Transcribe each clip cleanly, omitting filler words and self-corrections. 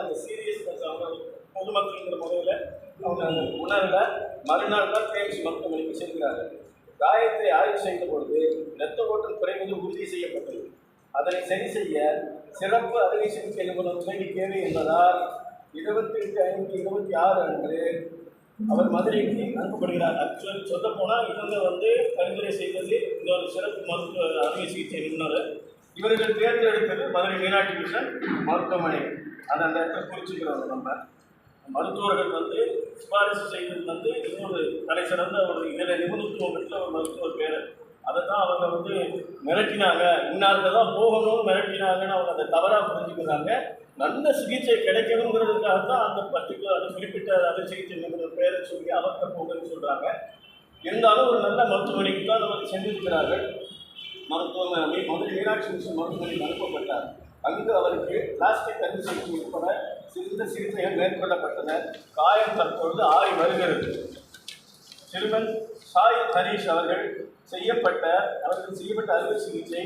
அந்த சீரியஸ்னஸ் அவங்க பொதுமக்கள் முறையில் அவங்க உணர்ல மறுநாள் தான் கேஎம்சி மருத்துவமனைக்கு செல்கிறார்கள். காயத்தை ஆய்வு செய்த பொழுது இரத்த ஓட்டம் குறைவது உறுதி செய்யப்பட்டது. அதனை சரி செய்ய சிறப்பு அறுவை சிகிச்சை நிபுணர் உதவி தேவை என்பதால் 28/5/26 அன்று அவர் மதுரைக்கு அனுப்பப்படுகிறார். ஆக்சுவலி சொல்ல போனால் இவங்க பரிந்துரை செய்தது இன்னொரு சிறப்பு மருத்துவ அறுவை சிகிச்சை நிபுணர். இவர்கள் தேர்ந்தெடுத்தது மதுரை மீனாட்சி மிஷன் மருத்துவமனை. அதை அந்த இடத்துல குறிச்சுக்கிறோம். நம்ம மருத்துவர்கள் சிபாரிசு செய்தது இன்னொரு தலை சிறந்த ஒரு இதில் நிபுணத்துவம் பெற்ற ஒரு மருத்துவர் பேர். அதை தான் அவங்க மிரட்டினாங்க, இன்னாருக்கு தான் போகணும்னு மிரட்டினாங்கன்னு அவங்க அதை தவறாக புரிஞ்சுக்கிறாங்க. நல்ல சிகிச்சை கிடைக்கணுங்கிறதுக்காக தான் அந்த குறிப்பிட்ட அறுவை சிகிச்சை நிபுணர் பேரை சொல்லி அவர்கிட்ட போகணும்னு சொல்கிறாங்க. இருந்தாலும் ஒரு நல்ல மருத்துவமனைக்கு தான் நமக்கு சென்றிருக்கிறார்கள். மதுரை மீனாட்சி மிஷன் மருத்துவமனைக்கு அனுப்பப்பட்டார். அங்கு அவருக்கு பிளாஸ்டிக் அறுவை சிகிச்சை உட்பட சிறந்த சிகிச்சைகள் மேற்கொள்ளப்பட்டன. காயம் தற்பொழுது ஆறி வருகிறது. சிறுவன் சாய் ஹரீஷ் அவர்கள் செய்யப்பட்ட அறுவை சிகிச்சை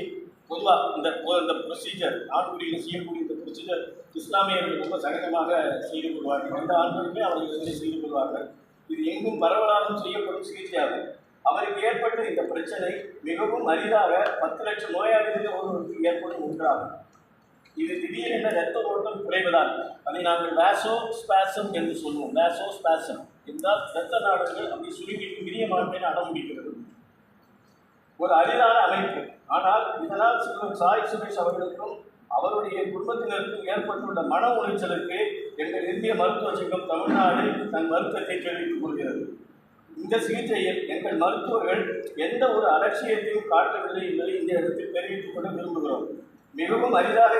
பொதுவாக இந்த ப்ரொசீஜர் ஆண்குடியில் செய்யக்கூடிய இந்த ப்ரொசீஜர் இஸ்லாமியர்கள் ரொம்ப சகஜமாக செய்து கொள்வார்கள். எந்த ஆண்களுமே அவர்கள் செய்து கொள்வார்கள். இது எங்கும் பரவலாகவும் செய்யப்படும் சிகிச்சையாகும். அவருக்கு ஏற்பட்ட இந்த பிரச்சனை மிகவும் அரிதாக 10 லட்சம் நோயாளிகள் ஒருவருக்கு ஏற்படும் ஒன்றாகும். இது திடீரென இரத்த ஓட்டம் குறைவதால் அதை நாங்கள் வேசோஸ்பாசம் என்று சொல்லுவோம். வேசோஸ்பாசம் என்றால் இரத்த நாடுகள் அப்படி சுருங்கிட்டு விரிய மாட்டேன்னு அடமுடிக்கிறது. ஒரு அரிதான அமைப்பு. ஆனால் இதனால் சிறுவன் சாய் சுரேஷ் அவர்களுக்கும் அவருடைய குடும்பத்தினருக்கும் ஏற்பட்டுள்ள மன உளைச்சலுக்கு எங்கள் இந்திய மருத்துவ சங்கம் தமிழ்நாடு தன் வருத்தத்தை தெரிவித்துக் கொள்கிறது. இந்த சிகிச்சையில் எங்கள் மருத்துவர்கள் எந்த ஒரு அலட்சியத்தையும் காட்டவில்லை என்பதை இந்த இடத்தில் தெரிவித்துக் கொள்ள விரும்புகிறோம். மிகவும் அரிதாக